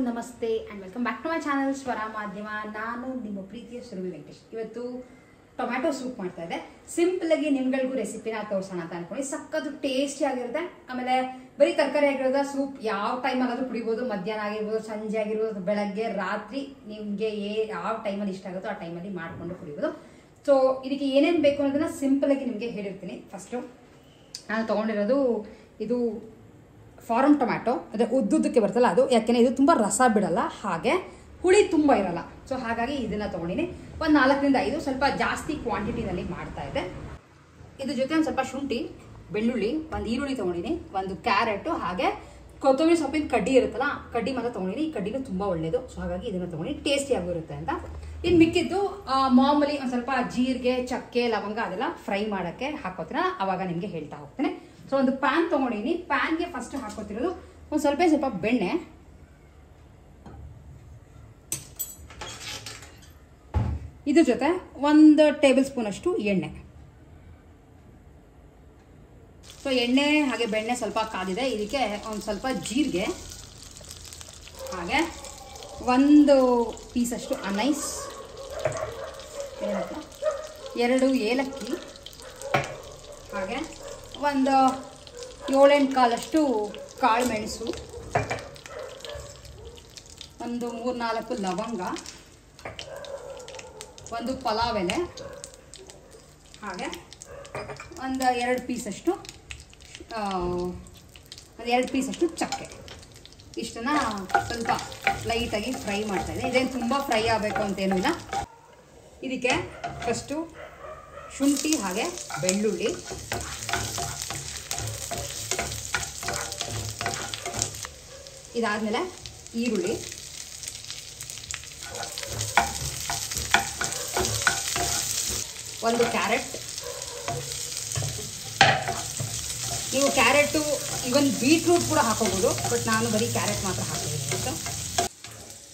ನಮಸ್ತೆ and welcome back to my channel ಸ್ವರ ಮಾಧ್ಯಮ. ನಾನು ನಿಮ್ಮ ಪ್ರೀತಿಯ ಸುರಭಿ ವೆಂಕಟೇಶ್. ಇವತ್ತು ಟೊಮ್ಯಾಟೊ ಸೂಪ್ ಮಾಡ್ತಾ ಇದ್ದೆ. ಸಿಂಪಲ್ ಆಗಿ ನಿಮ್ಗಳಿಗೂ ರೆಸಿಪಿನ ತೋರಿಸೋಣ ಅಂತ ಅನ್ಕೊಂಡು. ಸಕ್ಕತ್ತು ಟೇಸ್ಟಿ ಆಗಿರುತ್ತೆ. ಆಮೇಲೆ ಬರೀ ತರಕಾರಿ ಆಗಿರೋದ ಸೂಪ್ ಯಾವ ಟೈಮಲ್ಲಾದ್ರೂ ಕುಡಿಬೋದು. ಮಧ್ಯಾಹ್ನ ಆಗಿರ್ಬೋದು, ಸಂಜೆ ಆಗಿರ್ಬೋದು, ಬೆಳಗ್ಗೆ, ರಾತ್ರಿ, ನಿಮಗೆ ಯಾವ ಟೈಮಲ್ಲಿ ಇಷ್ಟ ಆಗುತ್ತೋ ಆ ಟೈಮಲ್ಲಿ ಮಾಡ್ಕೊಂಡು ಕುಡಿಬೋದು. ಸೊ ಇದಕ್ಕೆ ಏನೇನು ಬೇಕು ಅನ್ನೋದನ್ನ ಸಿಂಪಲ್ ಆಗಿ ನಿಮಗೆ ಹೇಳಿರ್ತೀನಿ. ಫಸ್ಟು ನಾನು ತೊಗೊಂಡಿರೋದು ಇದು ಫಾರಮ್ ಟೊಮ್ಯಾಟೊ, ಅದೇ ಉದ್ದುದ್ದಕ್ಕೆ ಬರ್ತಲ್ಲ ಅದು. ಯಾಕೆಂದರೆ ಇದು ತುಂಬ ರಸ ಬಿಡಲ್ಲ, ಹಾಗೆ ಹುಳಿ ತುಂಬ ಇರಲ್ಲ. ಸೊ ಹಾಗಾಗಿ ಇದನ್ನು ತೊಗೊಂಡಿನಿ. ಒಂದು 4ರಿಂದ 5 ಸ್ವಲ್ಪ ಜಾಸ್ತಿ ಕ್ವಾಂಟಿಟಿನಲ್ಲಿ ಮಾಡ್ತಾ ಇದೆ. ಇದ್ರ ಜೊತೆ ಒಂದು ಸ್ವಲ್ಪ ಶುಂಠಿ, ಬೆಳ್ಳುಳ್ಳಿ, ಒಂದು ಈರುಳ್ಳಿ ತೊಗೊಂಡಿನಿ, ಒಂದು ಕ್ಯಾರೆಟು, ಹಾಗೆ ಕೊತ್ತಂಬರಿ ಸೊಪ್ಪಿನ ಕಡ್ಡಿ ಇರುತ್ತಲ್ಲ, ಕಡ್ಡಿ ಮಾತ್ರ ತೊಗೊಂಡಿನಿ. ಈ ಕಡ್ಡಿನೂ ತುಂಬ ಒಳ್ಳೆಯದು. ಸೊ ಹಾಗಾಗಿ ಇದನ್ನು ತೊಗೊಂಡಿನಿ, ಟೇಸ್ಟಿಯಾಗೂ ಇರುತ್ತೆ ಅಂತ. ಇನ್ನು ಮಿಕ್ಕಿದ್ದು ಮಾಮೂಲಿ ಒಂದು ಸ್ವಲ್ಪ ಜೀರಿಗೆ, ಚಕ್ಕೆ, ಲವಂಗ ಅದೆಲ್ಲ ಫ್ರೈ ಮಾಡೋಕ್ಕೆ ಹಾಕೋತೀನ, ಅವಾಗ ನಿಮಗೆ ಹೇಳ್ತಾ ಹೋಗ್ತೇನೆ. ಸೊ ಒಂದು ಪ್ಯಾನ್ ತೊಗೊಂಡಿನಿ. ಪ್ಯಾನ್ಗೆ ಫಸ್ಟ್ ಹಾಕೋತಿರೋದು ಒಂದು ಸ್ವಲ್ಪ ಬೆಣ್ಣೆ, ಇದ್ರ ಜೊತೆ 1 ಟೇಬಲ್ ಸ್ಪೂನ್ ಅಷ್ಟು ಎಣ್ಣೆ. ಸೊ ಎಣ್ಣೆ ಹಾಗೆ ಬೆಣ್ಣೆ ಸ್ವಲ್ಪ ಕಾದಿದೆ. ಇದಕ್ಕೆ ಒಂದು ಸ್ವಲ್ಪ ಜೀರಿಗೆ, ಹಾಗೆ 1 ಪೀಸಷ್ಟು ಅನೈಸ್, 2 ಏಲಕ್ಕಿ, ಹಾಗೆ ಒಂದು 7-8 ಕಾಲಷ್ಟು ಕಾಳು ಮೆಣಸು, ಒಂದು 3-4 ಲವಂಗ, ಒಂದು ಪಲಾವ್ ಎಲೆ, ಹಾಗೆ ಒಂದು 2 ಪೀಸಷ್ಟು ಚಕ್ಕೆ. ಇಷ್ಟನ್ನು ಸ್ವಲ್ಪ ಲೈಟಾಗಿ ಫ್ರೈ ಮಾಡ್ತಾಯಿದ್ದೆ. ಇದೇನು ತುಂಬ ಫ್ರೈ ಆಗಬೇಕು ಅಂತೇನೂ ಇಲ್ಲ. ಇದಕ್ಕೆ ಫಸ್ಟು ಶುಂಠಿ ಹಾಗೆ ಬೆಳ್ಳುಳ್ಳಿ, ಇದಾದಮೇಲೆ ಈರುಳ್ಳಿ, ಒಂದು ಕ್ಯಾರೆಟ್. ನೀವು ಕ್ಯಾರೆಟು ಇವನ್ ಬೀಟ್ರೂಟ್ ಕೂಡ ಹಾಕೋಬೋದು, ಬಟ್ ನಾನು ಬರೀ ಕ್ಯಾರೆಟ್ ಮಾತ್ರ ಹಾಕಿದ್ದೀನಿ.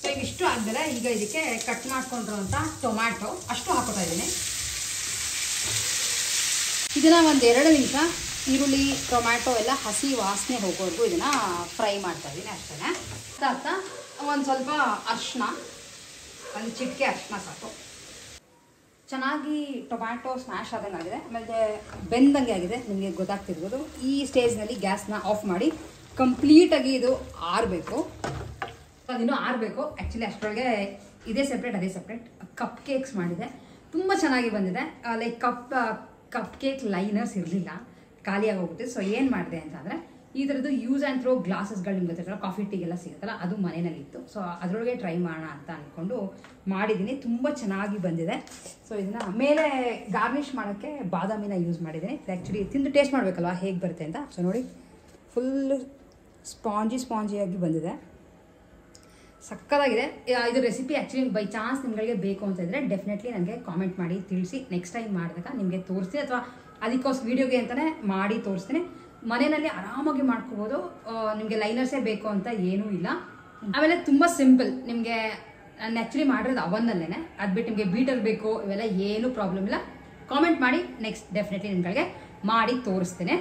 ಸೊ ಇವಿಷ್ಟು ಆದಮೇಲೆ ಈಗ ಇದಕ್ಕೆ ಕಟ್ ಮಾಡ್ಕೊಂಡಿರೋಂಥ ಟೊಮ್ಯಾಟೊ ಅಷ್ಟು ಹಾಕೋತಾ ಇದ್ದೀನಿ. ಇದನ್ನು ಒಂದು 2 ನಿಮಿಷ ಈರುಳ್ಳಿ ಟೊಮ್ಯಾಟೊ ಎಲ್ಲ ಹಸಿ ವಾಸನೆ ಹೋಗೋವರೆಗೂ ಇದನ್ನು ಫ್ರೈ ಮಾಡ್ತಾ ಇದ್ದೀನಿ ಅಷ್ಟೇ. ಅದಾದ ಒಂದು ಸ್ವಲ್ಪ ಅರಿಶಿನ, ಒಂದು ಚಿಟಿಕೆ ಅರಿಶಿನ ಸಾಕು. ಚೆನ್ನಾಗಿ ಟೊಮ್ಯಾಟೊ ಸ್ಮ್ಯಾಶ್ ಆದಂಗೆ ಆಗಿದೆ, ಆಮೇಲೆ ಬೆಂದಂಗೆ ಆಗಿದೆ, ನಿಮಗೆ ಗೊತ್ತಾಗ್ತಿರ್ಬೋದು. ಈ ಸ್ಟೇಜ್ನಲ್ಲಿ ಗ್ಯಾಸ್ನ ಆಫ್ ಮಾಡಿ ಕಂಪ್ಲೀಟಾಗಿ ಇದು ಆರಬೇಕು. ಅದಿನ್ನೂ ಆರಬೇಕು. ಆ್ಯಕ್ಚುಲಿ ಅಷ್ಟರೊಳಗೆ ಇದೇ ಸೆಪ್ರೇಟ್ ಅದೇ ಸೆಪ್ರೇಟ್ ಕಪ್ ಕೇಕ್ಸ್ ಮಾಡಿದೆ, ತುಂಬ ಚೆನ್ನಾಗಿ ಬಂದಿದೆ. ಲೈಕ್ ಕಪ್ ಕೇಕ್ ಲೈನರ್ಸ್ ಇರಲಿಲ್ಲ, ಖಾಲಿಯಾಗಿ ಹೋಗುತ್ತೆ. ಸೊ ಏನು ಮಾಡಿದೆ ಅಂತಂದರೆ ಈ ಥರದ್ದು ಯೂಸ್ ಆ್ಯಂಡ್ ಥ್ರೋ ಗ್ಲಾಸಸ್ಗಳು ನಿಮ್ಗೆ ಗೊತ್ತಿರಲ್ಲ, ಕಾಫಿ ಟೀಗೆಲ್ಲ ಸಿಗುತ್ತಲ್ಲ, ಅದು ಮನೆಯಲ್ಲಿತ್ತು. ಸೊ ಅದರೊಳಗೆ ಟ್ರೈ ಮಾಡೋಣ ಅಂತ ಅಂದ್ಕೊಂಡು ಮಾಡಿದ್ದೀನಿ. ತುಂಬ ಚೆನ್ನಾಗಿ ಬಂದಿದೆ. ಸೊ ಇದನ್ನು ಮೇಲೆ ಗಾರ್ನಿಷ್ ಮಾಡೋಕ್ಕೆ ಬಾದಾಮಿನ ಯೂಸ್ ಮಾಡಿದ್ದೀನಿ. ಆ್ಯಕ್ಚುಲಿ ತಿಂದು ಟೇಸ್ಟ್ ಮಾಡಬೇಕಲ್ವ ಹೇಗೆ ಬರುತ್ತೆ ಅಂತ. ಸೊ ನೋಡಿ, ಫುಲ್ಲು ಸ್ಪಾಂಜಿಯಾಗಿ ಬಂದಿದೆ, ಸಕ್ಕತ್ತಾಗಿದೆ. ಇದು ರೆಸಿಪಿ ಆ್ಯಕ್ಚುಲಿ ಬೈ ಚಾನ್ಸ್ ನಿಮಗೆ ಬೇಕು ಅಂತ ಇದ್ದರೆ ಡೆಫಿನೆಟ್ಲಿ ನನಗೆ ಕಾಮೆಂಟ್ ಮಾಡಿ ತಿಳಿಸಿ. ನೆಕ್ಸ್ಟ್ ಟೈಮ್ ಮಾಡಿದಾಗ ನಿಮಗೆ ತೋರಿಸ್ತೀನಿ, ಅಥವಾ ಅದಕ್ಕೋಸ್ಕರ ವೀಡಿಯೋಗೆ ಅಂತಲೇ ಮಾಡಿ ತೋರಿಸ್ತೀನಿ. ಮನೆಯಲ್ಲಿ ಆರಾಮಾಗಿ ಮಾಡ್ಕೋಬೋದು. ನಿಮಗೆ ಲೈನರ್ಸೇ ಬೇಕು ಅಂತ ಏನೂ ಇಲ್ಲ. ಆಮೇಲೆ ತುಂಬ ಸಿಂಪಲ್. ನಿಮಗೆ ನಾನು ಆ್ಯಕ್ಚುಲಿ ಮಾಡಿರೋದು ಅವನ್ನಲ್ಲೇ, ಅದು ಬಿಟ್ಟು ನಿಮಗೆ ಬೀಟರ್ ಬೇಕು ಇವೆಲ್ಲ ಏನೂ ಪ್ರಾಬ್ಲಮ್ ಇಲ್ಲ. ಕಾಮೆಂಟ್ ಮಾಡಿ, ನೆಕ್ಸ್ಟ್ ಡೆಫಿನೆಟ್ಲಿ ನಿಮಗೆ ಮಾಡಿ ತೋರಿಸ್ತೀನಿ.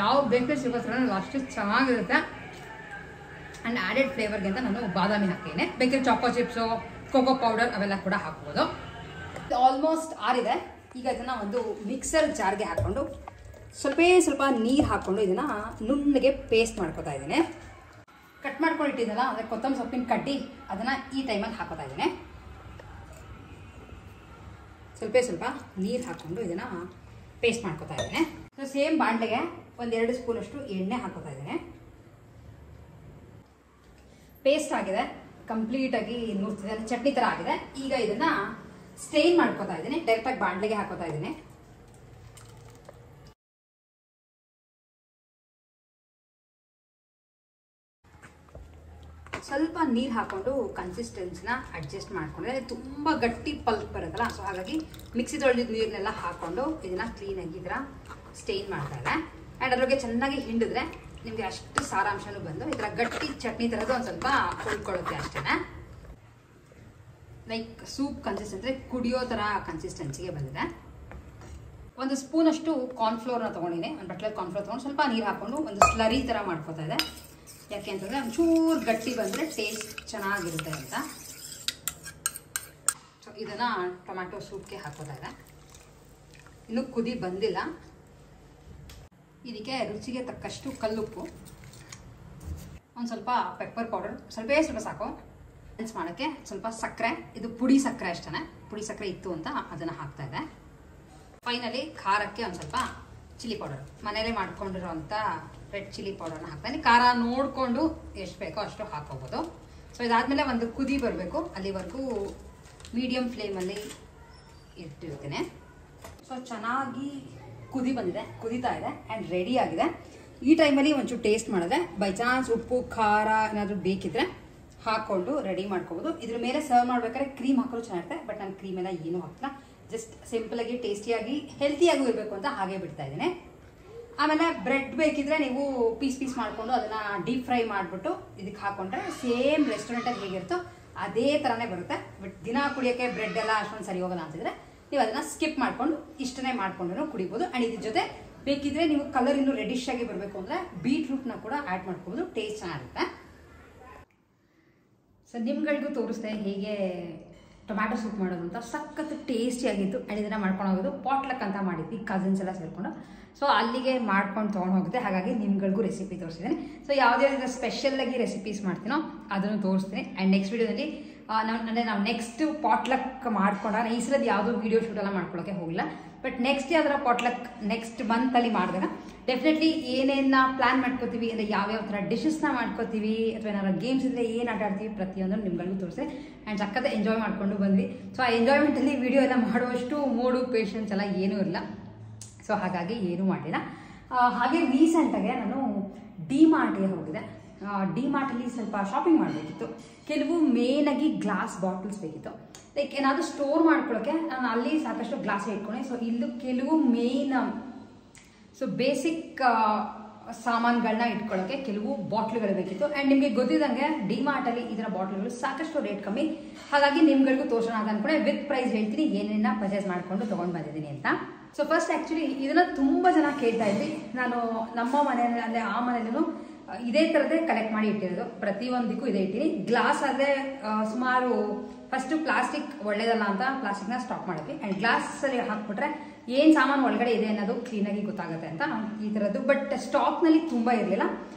ಯಾವ ಬೇಕರಿ ಸಿಗೋಸ್ಕರ ಅಷ್ಟು ಚೆನ್ನಾಗಿರುತ್ತೆ. ಆ್ಯಂಡ್ ಆ್ಯಡೆಡ್ ಫ್ಲೇವರ್ಗೆ ಅಂತ ನಾನು ಬಾದಾಮಿ ಹಾಕಿದ್ದೀನಿ. Bakery Chacko chips, cocoa powder ಅವೆಲ್ಲ ಕೂಡ ಹಾಕ್ಬೋದು. ಆಲ್ಮೋಸ್ಟ್ ಆರಿದೆ. ಈಗ ಇದನ್ನು ಒಂದು ಮಿಕ್ಸರ್ ಜಾರ್ಗೆ ಹಾಕ್ಕೊಂಡು ಸ್ವಲ್ಪ ನೀರು ಹಾಕ್ಕೊಂಡು ಇದನ್ನು ನುಣ್ಣಗೆ ಪೇಸ್ಟ್ ಮಾಡ್ಕೊತಾ ಇದ್ದೀನಿ. ಕಟ್ ಮಾಡ್ಕೊಂಡು ಇಟ್ಟಿದ್ದಲ್ಲ, ಅಂದರೆ ಕೊತ್ತಂಬರಿ ಸೊಪ್ಪಿನ ಕಡ್ಡಿ, ಅದನ್ನು ಈ ಟೈಮಲ್ಲಿ ಹಾಕೋತಾ ಇದ್ದೀನಿ. ಸ್ವಲ್ಪ ನೀರು ಹಾಕ್ಕೊಂಡು ಇದನ್ನು ಪೇಸ್ಟ್ ಮಾಡ್ಕೊತಾ ಇದ್ದೀನಿ. ಸೊ ಸೇಮ್ ಬಾಣಲೆಗೆ ಒಂದು 2 ಸ್ಪೂನಷ್ಟು ಎಣ್ಣೆ ಹಾಕೋತಾ ಇದ್ದೀನಿ. ಪೇಸ್ಟ್ ಆಗಿದೆ, ಕಂಪ್ಲೀಟಾಗಿ ನುರ್ತಿದೆ, ಚಟ್ನಿ ಥರ ಆಗಿದೆ. ಈಗ ಇದನ್ನು ಸ್ಟೇನ್ ಮಾಡ್ಕೋತಾ ಇದ್ದೀನಿ. ಡೈರೆಕ್ಟಾಗಿ ಬಾಣಲೆಗೆ ಹಾಕೋತಾ ಇದ್ದೀನಿ. ಸ್ವಲ್ಪ ನೀರು ಹಾಕ್ಕೊಂಡು ಕನ್ಸಿಸ್ಟೆನ್ಸಿನ ಅಡ್ಜಸ್ಟ್ ಮಾಡಿಕೊಂಡ್ರೆ ತುಂಬ ಗಟ್ಟಿ ಪಲ್ಪ್ ಬರುತ್ತಲ್ಲ. ಸೊ ಹಾಗಾಗಿ ಮಿಕ್ಸಿ ತೊಳೆದಿದ್ದ ನೀರನ್ನೆಲ್ಲ ಹಾಕ್ಕೊಂಡು ಇದನ್ನು ಕ್ಲೀನಾಗಿ ಈ ಥರ ಸ್ಟೇನ್ ಮಾಡ್ತಾ ಇದೆ. ಆ್ಯಂಡ್ ಅದ್ರೊಳಗೆ ಚೆನ್ನಾಗಿ ಹಿಂಡಿದ್ರೆ ನಿಮಗೆ ಅಷ್ಟು ಸಾರಾಂಶನೂ ಬಂದು ಈ ಥರ ಗಟ್ಟಿ ಚಟ್ನಿ ಥರದ್ದು ಒಂದು ಸ್ವಲ್ಪ ಉಳ್ಕೊಳ್ಳುತ್ತೆ ಅಷ್ಟೇ. ಲೈಕ್ ಸೂಪ್ ಕನ್ಸಿಸ್ಟೆನ್ಸಿ, ಕುಡಿಯೋ ಥರ ಕನ್ಸಿಸ್ಟೆನ್ಸಿಗೆ ಬಂದಿದೆ. ಒಂದು ಸ್ಪೂನಷ್ಟು ಕಾರ್ನ್ಫ್ಲೋರ್ನ ತೊಗೊಂಡಿನಿ. ಒಂದು ಬಟ್ಲಲ್ಲಿ ಕಾರ್ನ್ಫ್ಲೋರ್ ತೊಗೊಂಡು ಸ್ವಲ್ಪ ನೀರು ಹಾಕ್ಕೊಂಡು ಒಂದು ಸ್ಲರಿ ಥರ ಮಾಡ್ಕೋತಾ ಇದೆ. ಯಾಕೆ ಅಂತಂದರೆ ಒಂಚೂರು ಗಟ್ಟಿ ಬಂದರೆ ಟೇಸ್ಟ್ ಚೆನ್ನಾಗಿರುತ್ತೆ ಅಂತ. ಸೊ ಇದನ್ನು ಟೊಮ್ಯಾಟೊ ಸೂಪ್ಗೆ ಹಾಕೋತಾ ಇದೆ. ಇನ್ನೂ ಕುದಿ ಬಂದಿಲ್ಲ. ಇದಕ್ಕೆ ರುಚಿಗೆ ತಕ್ಕಷ್ಟು ಕಲ್ಲುಪ್ಪು, ಒಂದು ಸ್ವಲ್ಪ ಪೆಪ್ಪರ್ ಪೌಡರ್, ಸ್ವಲ್ಪ ಸಾಕು. ಮಿಕ್ಸ್ ಮಾಡೋಕ್ಕೆ ಸ್ವಲ್ಪ ಸಕ್ಕರೆ, ಇದು ಪುಡಿ ಸಕ್ಕರೆ ಅಷ್ಟೇ, ಪುಡಿ ಸಕ್ಕರೆ ಇತ್ತು ಅಂತ ಅದನ್ನು ಹಾಕ್ತಾ ಇದೆ. ಫೈನಲಿ ಖಾರಕ್ಕೆ ಒಂದು ಸ್ವಲ್ಪ ಚಿಲ್ಲಿ ಪೌಡರ್, ಮನೇಲೇ ಮಾಡ್ಕೊಂಡಿರೋಂಥ ರೆಡ್ ಚಿಲ್ಲಿ ಪೌಡರ್ನ ಹಾಕ್ತಾನೆ. ಖಾರ ನೋಡಿಕೊಂಡು ಎಷ್ಟು ಬೇಕೋ ಅಷ್ಟು ಹಾಕೋಬೋದು. ಸೊ ಇದಾದಮೇಲೆ ಒಂದು ಕುದಿ ಬರಬೇಕು, ಅಲ್ಲಿವರೆಗೂ ಮೀಡಿಯಮ್ ಫ್ಲೇಮಲ್ಲಿ ಇಟ್ಟಿರ್ತೀನಿ. ಸೊ ಚೆನ್ನಾಗಿ ಕುದಿ ಬಂದಿದೆ, ಕುದೀತಾ ಇದೆ ಆ್ಯಂಡ್ ರೆಡಿ ಆಗಿದೆ. ಈ ಟೈಮಲ್ಲಿ ಒಂಚೂರು ಟೇಸ್ಟ್ ಮಾಡಿದೆ, ಬೈ ಚಾನ್ಸ್ ಉಪ್ಪು ಖಾರ ಏನಾದರೂ ಬೇಕಿದ್ರೆ ಹಾಕ್ಕೊಂಡು ರೆಡಿ ಮಾಡ್ಕೋಬೋದು. ಇದ್ರ ಮೇಲೆ ಸರ್ವ್ ಮಾಡ್ಬೇಕಾದ್ರೆ ಕ್ರೀಮ್ ಹಾಕೋದು ಚೆನ್ನಾಗಿರುತ್ತೆ, ಬಟ್ ನಾನು ಕ್ರೀಮ್ ಎಲ್ಲ ಏನೂ ಹಾಕ್ತಿಲ್ಲ. ಜಸ್ಟ್ ಸಿಂಪಲಾಗಿ ಟೇಸ್ಟಿಯಾಗಿ ಹೆಲ್ತಿಯಾಗೂ ಇರಬೇಕು ಅಂತ ಹಾಗೆ ಬಿಡ್ತಾ ಇದ್ದೀನಿ. ಆಮೇಲೆ ಬ್ರೆಡ್ ಬೇಕಿದ್ರೆ ನೀವು ಪೀಸ್ ಮಾಡಿಕೊಂಡು ಅದನ್ನು ಡೀಪ್ ಫ್ರೈ ಮಾಡಿಬಿಟ್ಟು ಇದಕ್ಕೆ ಹಾಕ್ಕೊಂಡ್ರೆ ಸೇಮ್ ರೆಸ್ಟೋರೆಂಟಲ್ಲಿ ಹೇಗಿರುತ್ತೋ ಅದೇ ಥರನೇ ಬರುತ್ತೆ. ಬಟ್ ದಿನ ಕುಡಿಯೋಕ್ಕೆ ಬ್ರೆಡ್ ಎಲ್ಲ ಅಷ್ಟೊಂದು ಸರಿ ಹೋಗಲ್ಲ ಅಂತಿದ್ರೆ ನೀವು ಅದನ್ನು ಸ್ಕಿಪ್ ಮಾಡಿಕೊಂಡು ಇಷ್ಟನ್ನೇ ಮಾಡ್ಕೊಂಡು ಕುಡಿಬೋದು. ಆ್ಯಂಡ್ ಇದ್ರ ಜೊತೆ ಬೇಕಿದ್ರೆ ನೀವು ಕಲರ್ ಇನ್ನೂ ರೆಡಿಶ್ ಆಗಿ ಬರಬೇಕು ಅಂದರೆ ಬೀಟ್ರೂಟ್ನ ಕೂಡ ಆ್ಯಡ್ ಮಾಡ್ಕೋಬೋದು, ಟೇಸ್ಟ್ ಚೆನ್ನಾಗಿರುತ್ತೆ. ಸೊ ನಿಮ್ಗಳಿಗೂ ತೋರಿಸ್ದೆ ಹೇಗೆ ಟೊಮ್ಯಾಟೊ ಸೂಪ್ ಮಾಡೋದು ಅಂತ. ಸಖತ್ ಟೇಸ್ಟಿಯಾಗಿತ್ತು. ಆ್ಯಂಡ್ ಇದನ್ನು ಮಾಡ್ಕೊಂಡು ಹೋಗೋದು ಪಾಟ್ಲಕ್ ಅಂತ ಮಾಡಿದ್ವಿ ಕಸಿನ್ಸ್ ಎಲ್ಲ ಸೇರಿಕೊಂಡು. ಸೊ ಅಲ್ಲಿಗೆ ಮಾಡ್ಕೊಂಡು ತೊಗೊಂಡು ಹೋಗುತ್ತೆ. ಹಾಗಾಗಿ ನಿಮ್ಗಳಿಗೂ ರೆಸಿಪಿ ತೋರಿಸಿದ್ದೀನಿ. ಸೊ ಯಾವುದೇ ಸ್ಪೆಷಲ್ಲಾಗಿ ರೆಸಿಪೀಸ್ ಮಾಡ್ತೀನೋ ಅದನ್ನು ತೋರಿಸ್ತೀನಿ. ಆ್ಯಂಡ್ ನೆಕ್ಸ್ಟ್ ವೀಡಿಯೋದಲ್ಲಿ ನಾವು ನೆಕ್ಸ್ಟ್ ಪಾಟ್ಲಕ್ ಮಾಡ್ಕೊಂಡಾಗ ಈ ಸಲದ ಯಾವುದೂ ವೀಡಿಯೋ ಶೂಟೆಲ್ಲ ಮಾಡ್ಕೊಳ್ಳೋಕ್ಕೆ ಹೋಗಿಲ್ಲ. ಬಟ್ ನೆಕ್ಸ್ಟ್ ಯಾವ್ದಾರ ಪಾಟ್ಲಕ್ ನೆಕ್ಸ್ಟ್ ಮಂತಲ್ಲಿ ಮಾಡಿದಾಗ ಡೆಫಿನೆಟ್ಲಿ ಏನೇನ ಪ್ಲ್ಯಾನ್ ಮಾಡ್ಕೋತೀವಿ, ಅಂದರೆ ಯಾವ್ಯಾವ ಥರ ಡಿಶಸ್ನ ಮಾಡ್ಕೋತೀವಿ ಅಥವಾ ಏನಾದ್ರು ಗೇಮ್ಸ್ ಇದ್ದರೆ ಏನು ಆಟ ಆಡ್ತೀವಿ ಪ್ರತಿಯೊಂದನ್ನು ನಿಮ್ಗಳಿಗೂ ತೋರಿಸಿ. ಆ್ಯಂಡ್ ಸಖತ್ ಎಂಜಾಯ್ ಮಾಡ್ಕೊಂಡು ಬಂದ್ವಿ. ಸೊ ಆ ಎಂಜಾಯ್ಮೆಂಟಲ್ಲಿ ವೀಡಿಯೋ ಎಲ್ಲ ಮಾಡುವಷ್ಟು ಮೂಡು ಪೇಷನ್ಸ್ ಎಲ್ಲ ಏನೂ ಇಲ್ಲ. ಸೊ ಹಾಗಾಗಿ ಏನೂ ಮಾಡಿಲ್ಲ. ಹಾಗೆ ರೀಸೆಂಟಾಗೆ ನಾನು ಡಿ-ಮಾರ್ಟ್ಗೆ ಹೋಗಿದೆ. ಡಿ-ಮಾರ್ಟಲ್ಲಿ ಸ್ವಲ್ಪ ಶಾಪಿಂಗ್ ಮಾಡಬೇಕಿತ್ತು. ಕೆಲವು ಮೇನಾಗಿ ಗ್ಲಾಸ್ ಬಾಟಲ್ಸ್ ಬೇಕಿತ್ತು. ಲೈಕ್ ಏನಾದರೂ ಸ್ಟೋರ್ ಮಾಡ್ಕೊಳ್ಳೋಕ್ಕೆ ನಾನು ಅಲ್ಲಿ ಸಾಕಷ್ಟು ಗ್ಲಾಸ್ ಇಟ್ಕೊಂಡೆ. ಸೊ ಇಲ್ಲೂ ಕೆಲವು ಮೇನ್ ಬೇಸಿಕ್ ಸಾಮಾನುಗಳನ್ನ ಇಟ್ಕೊಳ್ಳೋಕ್ಕೆ ಕೆಲವು ಬಾಟ್ಲುಗಳು ಬೇಕಿತ್ತು. ಆ್ಯಂಡ್ ನಿಮಗೆ ಗೊತ್ತಿದ್ದಂಗೆ ಡಿ-ಮಾರ್ಟಲ್ಲಿ ಇದರ ಬಾಟ್ಲುಗಳು ಸಾಕಷ್ಟು ರೇಟ್ ಕಮ್ಮಿ. ಹಾಗಾಗಿ ನಿಮ್ಗಳಿಗೂ ತೋರಿಸೋಣ ಅಂತ ಅಂದ್ಕೊಂಡೆ. ವಿತ್ ಪ್ರೈಸ್ ಹೇಳ್ತೀನಿ ಏನೇನ ಪರ್ಚೇಸ್ ಮಾಡಿಕೊಂಡು ತೊಗೊಂಡು ಬಂದಿದ್ದೀನಿ ಅಂತ. ಸೊ ಫಸ್ಟ್ ಆ್ಯಕ್ಚುಲಿ ಇದನ್ನು ತುಂಬ ಜನ ಕೇಳ್ತಾ ಇದ್ವಿ. ನಾನು ನಮ್ಮ ಮನೆಯಲ್ಲಿ ಅಂದರೆ ಆ ಮನೆಯಲ್ಲೂ ಇದೇ ಥರದೇ ಕಲೆಕ್ಟ್ ಮಾಡಿ ಇಟ್ಟಿರೋದು. ಪ್ರತಿಯೊಂದಕ್ಕೂ ಇದೇ ಇಟ್ಟಿನಿ. ಗ್ಲಾಸ್ ಆದರೆ ಸುಮಾರು ಫಸ್ಟು ಪ್ಲಾಸ್ಟಿಕ್ ಒಳ್ಳೇದಲ್ಲ ಅಂತ ಪ್ಲಾಸ್ಟಿಕ್ನ ಸ್ಟಾಪ್ ಮಾಡಿದ್ವಿ. ಆ್ಯಂಡ್ ಗ್ಲಾಸಲ್ಲಿ ಹಾಕ್ಬಿಟ್ರೆ ಏನು ಸಾಮಾನು ಒಳಗಡೆ ಇದೆ ಅನ್ನೋದು ಕ್ಲೀನಾಗಿ ಗೊತ್ತಾಗುತ್ತೆ ಅಂತ ಈ ಥರದ್ದು. ಬಟ್ ಸ್ಟಾಕ್ನಲ್ಲಿ ತುಂಬ ಇರಲಿಲ್ಲ.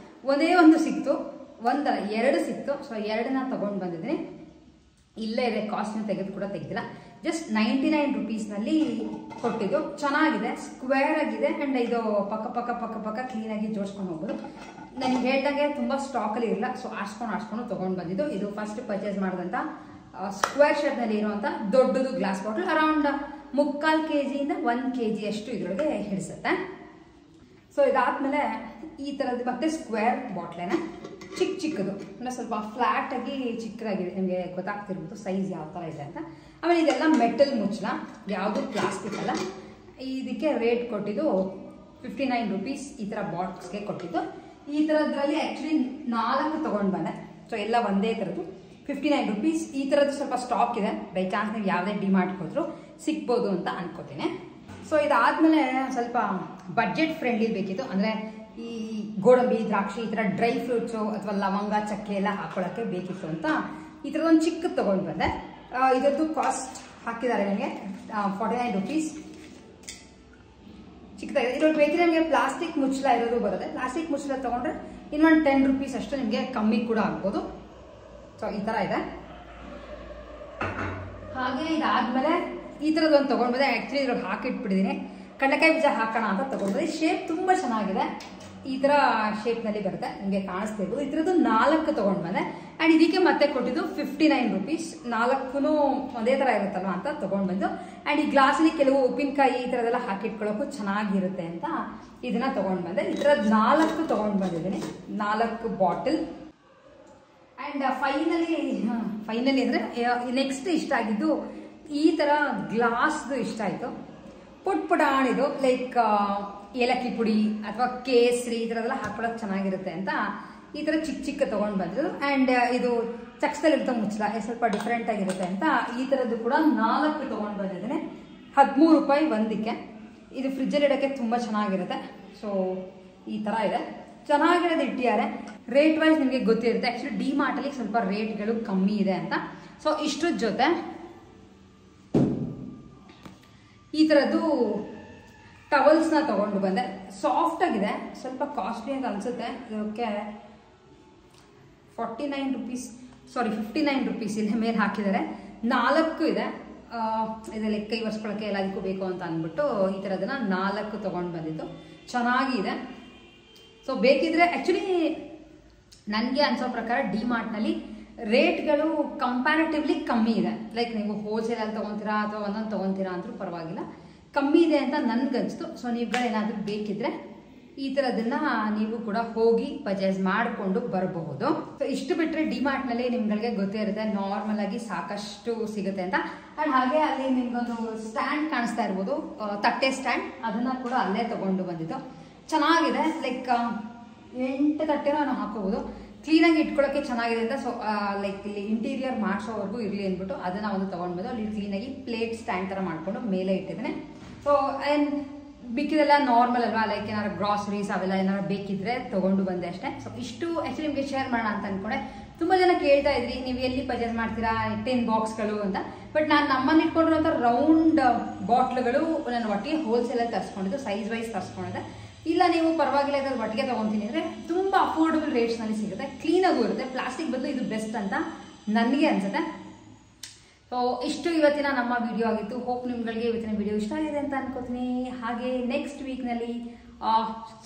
ಒಂದೇ ಒಂದು ಸಿಕ್ತು, ಒಂದಲ್ಲ ಎರಡು ಸಿಕ್ತು. ಸೊ ಎರಡನ್ನ ತೊಗೊಂಡು ಬಂದಿದ್ದೀನಿ. ಇಲ್ಲೇ ಇದೆ, ಕಾಸ್ಟ್ನ ತೆಗೆದಿಲ್ಲ. ಜಸ್ಟ್ 99 ರುಪೀಸ್ನಲ್ಲಿ ಕೊಟ್ಟಿದ್ದು. ಚೆನ್ನಾಗಿದೆ, ಸ್ಕ್ವೇರ್ ಆಗಿದೆ. ಆ್ಯಂಡ್ ಇದು ಪಕ್ಕ ಕ್ಲೀನಾಗಿ ಜೋಡಿಸ್ಕೊಂಡು ಹೋಗ್ಬೋದು. ನನಗೆ ಹೇಳ್ದಂಗೆ ತುಂಬ ಸ್ಟಾಕಲ್ಲಿ ಇರಲಿಲ್ಲ. ಸೊ ಆಡ್ಸ್ಕೊಂಡು ತೊಗೊಂಡು ಬಂದಿದ್ದು. ಇದು ಫಸ್ಟ್ ಪರ್ಚೇಸ್ ಮಾಡಿದಂಥ ಸ್ಕ್ವೇರ್ ಶೇಪ್ನಲ್ಲಿ ಇರುವಂಥ ದೊಡ್ಡದು glass bottle. Around 3/4 kg 1 kg ಅಷ್ಟು ಇದರೊಳಗೆ ಹಿಡಿಸುತ್ತೆ. ಸೊ ಇದಾದಮೇಲೆ ಈ ಥರದ್ದು ಮತ್ತೆ ಸ್ಕ್ವೇರ್ ಬಾಟ್ಲೇನೆ ಚಿಕ್ಕದು, ಅಂದರೆ ಸ್ವಲ್ಪ ಫ್ಲ್ಯಾಟಾಗಿ ಚಿಕ್ಕದಾಗಿದೆ. ನಿಮಗೆ ಗೊತ್ತಾಗ್ತಿರ್ಬೋದು ಸೈಜ್ ಯಾವ ಥರ ಇದೆ ಅಂತ. ಆಮೇಲೆ ಇದೆಲ್ಲ ಮೆಟಲ್ ಮುಚ್ಚಳ, ಯಾವುದು ಪ್ಲಾಸ್ಟಿಕ್ ಅಲ್ಲ. ಇದಕ್ಕೆ ರೇಟ್ ಕೊಟ್ಟಿದ್ದು 59 ರುಪೀಸ್ ಈ ಥರ ಬಾಕ್ಸ್ಗೆ ಕೊಟ್ಟಿದ್ದು. ಈ ಥರದ್ರಲ್ಲಿ ಆ್ಯಕ್ಚುಲಿ 4 ತೊಗೊಂಡು ಬಂದೆ. ಸೊ ಎಲ್ಲ ಒಂದೇ ಥರದ್ದು 59 ರುಪೀಸ್. ಈ ಥರದ್ದು ಸ್ವಲ್ಪ ಸ್ಟಾಕ್ ಇದೆ. ಬೈ ಚಾನ್ಸ್ ನೀವು ಯಾವುದೇ ಡಿ-ಮಾರ್ಟ್ಗೆ ಹೋದ್ರು ಸಿಗ್ಬೋದು ಅಂತ ಅನ್ಕೋತೀನಿ. ಸೊ ಇದಾದಮೇಲೆ ಸ್ವಲ್ಪ ಬಡ್ಜೆಟ್ ಫ್ರೆಂಡ್ಲಿ ಬೇಕಿತ್ತು. ಅಂದರೆ ಈ ಗೋಡಂಬಿ, ದ್ರಾಕ್ಷಿ ಈ ಥರ ಡ್ರೈ ಫ್ರೂಟ್ಸು ಅಥವಾ ಲವಂಗ, ಚಕ್ಕೆ ಎಲ್ಲ ಹಾಕೊಳ್ಳೋಕ್ಕೆ ಬೇಕಿತ್ತು ಅಂತ ಈ ಥರದೊಂದು ಚಿಕ್ಕದು ತೊಗೊಂಡು ಬಂದೆ. ಇದರದ್ದು ಕಾಸ್ಟ್ ಹಾಕಿದ್ದಾರೆ ನನಗೆ 49 ರುಪೀಸ್. ಚಿಕ್ಕದಾಗಿದೆ. ಇದ್ರೊಳಗೆ ಬೇಕಿದ್ರೆ ನಿಮಗೆ ಪ್ಲಾಸ್ಟಿಕ್ ಮುಚ್ಚಳ ಇರೋದು ಬರುತ್ತೆ. ಪ್ಲಾಸ್ಟಿಕ್ ಮುಚ್ಚಳ ತೊಗೊಂಡ್ರೆ ಇನ್ನೊಂದು 10 ರುಪೀಸ್ ಅಷ್ಟು ನಿಮಗೆ ಕಮ್ಮಿ ಕೂಡ ಆಗ್ಬೋದು. ಸೊ ಈ ಥರ ಇದೆ. ಹಾಗೆ ಇದಾದಮೇಲೆ ಈ ಥರದ್ದು ಒಂದು ತೊಗೊಂಡು ಬಂದೆ. ಆ್ಯಕ್ಚುಲಿ ಇದ್ರೊಳಗೆ ಹಾಕಿಟ್ಬಿಟ್ಟಿದ್ದೀನಿ. ಕಡಲೆಕಾಯಿ ಬೀಜ ಹಾಕೋಣ ಅಂತ ತೊಗೊಂಡ್ಬಂದೆ. ಶೇಪ್ ತುಂಬ ಚೆನ್ನಾಗಿದೆ. ಈ ಥರ ಶೇಪ್ನಲ್ಲಿ ಬರುತ್ತೆ, ನಿಮಗೆ ಕಾಣಿಸ್ತಿರ್ಬೋದು. ಈ ಥರದ್ದು 4 ತೊಗೊಂಡು ಬಂದೆ. ಆ್ಯಂಡ್ ಇದಕ್ಕೆ ಮತ್ತೆ ಕೊಟ್ಟಿದ್ದು 59 ರುಪೀಸ್. 4 ಒಂದೇ ಥರ ಇರುತ್ತಲ್ವ ಅಂತ ತೊಗೊಂಡು ಬಂದು. ಆ್ಯಂಡ್ ಈ ಗ್ಲಾಸಲ್ಲಿ ಕೆಲವು ಉಪ್ಪಿನಕಾಯಿ ಈ ಥರದ್ದೆಲ್ಲ ಹಾಕಿಟ್ಕೊಳ್ಳೋಕ್ಕೂ ಚೆನ್ನಾಗಿರುತ್ತೆ ಅಂತ ಇದನ್ನು ತೊಗೊಂಡು ಬಂದೆ. ಈ ಥರದ್ದು 4 ತೊಗೊಂಡು ಬಂದಿದ್ದೀನಿ, 4 ಬಾಟಲ್. ಆ್ಯಂಡ್ ಫೈನಲಿ ಅಂದರೆ ನೆಕ್ಸ್ಟ್ ಇಷ್ಟ ಆಗಿದ್ದು ಈ ಥರ ಗ್ಲಾಸ್ದು ಇಷ್ಟ ಆಯಿತು. ಪುಟಾಣಿದು ಲೈಕ್ ಏಲಕ್ಕಿ ಪುಡಿ ಅಥವಾ ಕೇಸರಿ ಈ ಥರದ್ದೆಲ್ಲ ಹಾಕೊಳ್ಳೋಕೆ ಚೆನ್ನಾಗಿರುತ್ತೆ ಅಂತ ಈ ಥರ ಚಿಕ್ಕ ತೊಗೊಂಡು ಬಂದರು. ಆ್ಯಂಡ್ ಇದು ಚಕ್ಸದಲ್ಲಿರ್ತ ಮುಚ್ಚಲ ಸ್ವಲ್ಪ ಡಿಫ್ರೆಂಟ್ ಆಗಿರುತ್ತೆ ಅಂತ ಈ ಥರದ್ದು ಕೂಡ 4 ತೊಗೊಂಡು ಬಂದಿದ್ದೀನಿ. 13 ರೂಪಾಯಿ ಒಂದಕ್ಕೆ. ಇದು ಫ್ರಿಜ್ಜಲ್ಲಿ ಇಡೋಕ್ಕೆ ತುಂಬ ಚೆನ್ನಾಗಿರುತ್ತೆ. ಸೊ ಈ ಥರ ಇದೆ, ಚೆನ್ನಾಗಿರೋದು ಇಟ್ಟಿದ್ದಾರೆ. ರೇಟ್ ವೈಸ್ ನಿಮಗೆ ಗೊತ್ತಿರುತ್ತೆ. ಆ್ಯಕ್ಚುಲಿ ಡಿ ಮಾರ್ಟಲ್ಲಿ ಸ್ವಲ್ಪ ರೇಟ್ಗಳು ಕಮ್ಮಿ ಇದೆ ಅಂತ. ಸೊ ಇಷ್ಟ್ರ ಜೊತೆ ಈ ಥರದ್ದು ಟವಲ್ಸ್ನ ತೊಗೊಂಡು ಬಂದೆ. ಸಾಫ್ಟಾಗಿದೆ, ಸ್ವಲ್ಪ ಕಾಸ್ಟ್ಲಿ ಅಂತ ಅನಿಸುತ್ತೆ. ಇದಕ್ಕೆ 49 ರುಪೀಸ್, ಸಾರಿ 59 ರುಪೀಸ್ ಇಲ್ಲಿ ಮೇಲೆ ಹಾಕಿದ್ದಾರೆ. 4 ಇದೆ. ಇದರಲ್ಲಿ ಕೈ ಒರೆಸ್ಕೊಳ್ಳೋಕ್ಕೆ ಎಲ್ಲದಕ್ಕೂ ಬೇಕು ಅಂತ ಅಂದ್ಬಿಟ್ಟು ಈ ಥರದನ್ನ 4 ತೊಗೊಂಡು ಬಂದಿದ್ದು. ಚೆನ್ನಾಗಿದೆ. ಸೊ ಬೇಕಿದ್ರೆ ಆ್ಯಕ್ಚುಲಿ ನನಗೆ ಅನ್ಸೋ ಪ್ರಕಾರ ಡಿ ಮಾರ್ಟ್ನಲ್ಲಿ ರೇಟ್ಗಳು ಕಂಪ್ಯಾರಿಟಿವ್ಲಿ ಕಮ್ಮಿ ಇದೆ. ಲೈಕ್ ನೀವು ಹೋಲ್ಸೇಲಲ್ಲಿ ತೊಗೊತೀರಾ ಅಥವಾ ಒಂದೊಂದು ತೊಗೊತೀರಾ ಅಂದ್ರೂ ಪರವಾಗಿಲ್ಲ, ಕಮ್ಮಿ ಇದೆ ಅಂತ ನನಗನ್ನಿಸ್ತು. ಸೊ ನೀವುಗಳೇನಾದರೂ ಬೇಕಿದ್ರೆ ಈ ಥರದನ್ನ ನೀವು ಕೂಡ ಹೋಗಿ ಪರ್ಚೇಸ್ ಮಾಡಿಕೊಂಡು ಬರಬಹುದು. ಸೊ ಇಷ್ಟು ಬಿಟ್ಟರೆ ಡಿ ಮಾರ್ಟ್ನಲ್ಲಿ ನಿಮ್ಗಳಿಗೆ ಗೊತ್ತೇ ಇರುತ್ತೆ, ನಾರ್ಮಲ್ ಆಗಿ ಸಾಕಷ್ಟು ಸಿಗುತ್ತೆ ಅಂತ. ಆ್ಯಂಡ್ ಹಾಗೆ ಅಲ್ಲಿ ನಿಮ್ಗೊಂದು ಸ್ಟ್ಯಾಂಡ್ ಕಾಣಿಸ್ತಾ ಇರ್ಬೋದು, ತಟ್ಟೆ ಸ್ಟ್ಯಾಂಡ್, ಅದನ್ನು ಕೂಡ ಅಲ್ಲೇ ತೊಗೊಂಡು ಬಂದಿದ್ದು. ಚೆನ್ನಾಗಿದೆ. ಲೈಕ್ 8 ತಟ್ಟೆನೂ ನಾವು ಹಾಕೋಬೋದು. ಕ್ಲೀನಾಗಿ ಇಟ್ಕೊಳ್ಳೋಕ್ಕೆ ಚೆನ್ನಾಗಿದೆ ಅಂತ. ಸೊ ಲೈಕ್ ಇಲ್ಲಿ ಇಂಟೀರಿಯರ್ ಮಾಡಿಸೋವರೆಗೂ ಇರಲಿ ಅಂದ್ಬಿಟ್ಟು ಅದನ್ನು ಒಂದು ತೊಗೊಂಡು ಬಂದು ಅಲ್ಲಿ ಕ್ಲೀನಾಗಿ ಪ್ಲೇಟ್ ಸ್ಟ್ಯಾಂಡ್ ಥರ ಮಾಡಿಕೊಂಡು ಮೇಲೆ ಇಟ್ಟಿದ್ದೇನೆ. ಸೊ ಆ್ಯಂಡ್ ಬಿಕ್ಕಿದೆಲ್ಲ ನಾರ್ಮಲ್ ಅಲ್ವಾ, ಲೈಕ್ ಏನಾದ್ರು ಗ್ರಾಸರೀಸ್ ಅವೆಲ್ಲ ಏನಾದ್ರು ಬೇಕಿದ್ರೆ ತೊಗೊಂಡು ಬಂದೆ ಅಷ್ಟೇ. ಸೊ ಇಷ್ಟು ಆ್ಯಕ್ಚುಲಿ ನಿಮಗೆ ಶೇರ್ ಮಾಡೋಣ ಅಂತ ಅಂದ್ಕೊಂಡೆ. ತುಂಬ ಜನ ಕೇಳ್ತಾ ಇದ್ರಿ ನೀವು ಎಲ್ಲಿ ಪರ್ಚೇಸ್ ಮಾಡ್ತೀರಾ 10 ಬಾಕ್ಸ್ಗಳು ಅಂತ. ಬಟ್ ನಾನು ನಮ್ಮಲ್ಲಿ ಇಟ್ಕೊಂಡಿರೋಂಥ ರೌಂಡ್ ಬಾಟ್ಲುಗಳು ನಾನು ಒಟ್ಟಿಗೆ ಹೋಲ್ಸೇಲಲ್ಲಿ ತರಿಸ್ಕೊಂಡಿದ್ದು, ಸೈಜ್ ವೈಸ್ ತರಿಸ್ಕೊಂಡಿದ್ದೆ. ಇಲ್ಲ ನೀವು ಪರವಾಗಿಲ್ಲ ಇದ್ರಲ್ಲಿ ಒಟ್ಟಿಗೆ ತೊಗೊತೀನಿ ಅಂದರೆ ತುಂಬ ಅಫೋರ್ಡಬಲ್ ರೇಟ್ಸ್ನಲ್ಲಿ ಸಿಗುತ್ತೆ, ಕ್ಲೀನಾಗೂ ಇರುತ್ತೆ. ಪ್ಲಾಸ್ಟಿಕ್ ಬದಲು ಇದು ಬೆಸ್ಟ್ ಅಂತ ನನಗೆ ಅನಿಸುತ್ತೆ. ಸೊ ಇಷ್ಟು ಇವತ್ತಿನ ನಮ್ಮ ವಿಡಿಯೋ ಆಗಿತ್ತು. ಹೋಪ್ ನಿಮ್ಗಳಿಗೆ ಇವತ್ತಿನ ವಿಡಿಯೋ ಇಷ್ಟ ಆಗಿದೆ ಅಂತ ಅನ್ಕೋತೀನಿ. ಹಾಗೆ ನೆಕ್ಸ್ಟ್ ವೀಕ್ನಲ್ಲಿ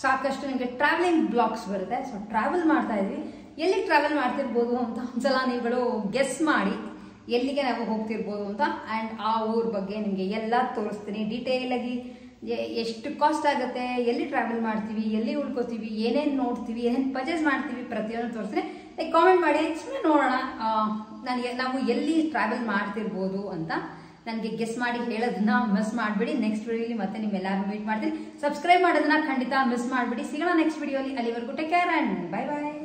ಸಾಕಷ್ಟು ನಿಮಗೆ ಟ್ರಾವೆಲಿಂಗ್ ಬ್ಲಾಗ್ಸ್ ಬರುತ್ತೆ. ಸೊ ಟ್ರಾವೆಲ್ ಮಾಡ್ತಾ ಇದ್ವಿ, ಎಲ್ಲಿಗೆ ಟ್ರಾವೆಲ್ ಮಾಡ್ತಿರ್ಬೋದು ಅಂತ ಒಂದ್ಸಲ ನೀವುಗಳು ಗೆಸ್ ಮಾಡಿ ಎಲ್ಲಿಗೆ ನಾವು ಹೋಗ್ತಿರ್ಬೋದು ಅಂತ. ಆ್ಯಂಡ್ ಆ ಊರ ಬಗ್ಗೆ ನಿಮಗೆ ಎಲ್ಲ ತೋರಿಸ್ತೀನಿ ಡೀಟೇಲಾಗಿ. ಎಷ್ಟು ಕಾಸ್ಟ್ ಆಗುತ್ತೆ, ಎಲ್ಲಿ ಟ್ರಾವೆಲ್ ಮಾಡ್ತೀವಿ, ಎಲ್ಲಿ ಉಳ್ಕೋತೀವಿ, ಏನೇನು ನೋಡ್ತೀವಿ, ಏನೇನು ಪರ್ಚೇಸ್ ಮಾಡ್ತೀವಿ, ಪ್ರತಿಯೊಂದು ತೋರಿಸ್ತೀನಿ. ಲೈಕ್ ಕಾಮೆಂಟ್ ಮಾಡಿ ಸುಮ್ಮನೆ ನೋಡೋಣ ನಾವು ಎಲ್ಲಿ ಟ್ರಾವೆಲ್ ಮಾಡ್ತಿರ್ಬೋದು ಅಂತ ನನಗೆ ಗೆಸ್ ಮಾಡಿ ಹೇಳೋದನ್ನ ಮಿಸ್ ಮಾಡಿಬಿಡಿ. ನೆಕ್ಸ್ಟ್ ವಿಡಿಯೋಲಿ ಮತ್ತೆ ನಿಮ್ಮೆಲ್ಲರೂ ಮೀಟ್ ಮಾಡ್ತೀನಿ. ಸಬ್ಸ್ಕ್ರೈಬ್ ಮಾಡೋದನ್ನ ಖಂಡಿತ ಮಿಸ್ ಮಾಡಿಬಿಡಿ. ಸಿಗೋಣ ನೆಕ್ಸ್ಟ್ ವಿಡಿಯೋಲಿ. ಅಲ್ಲಿವರೆಗೂ take care and bye bye.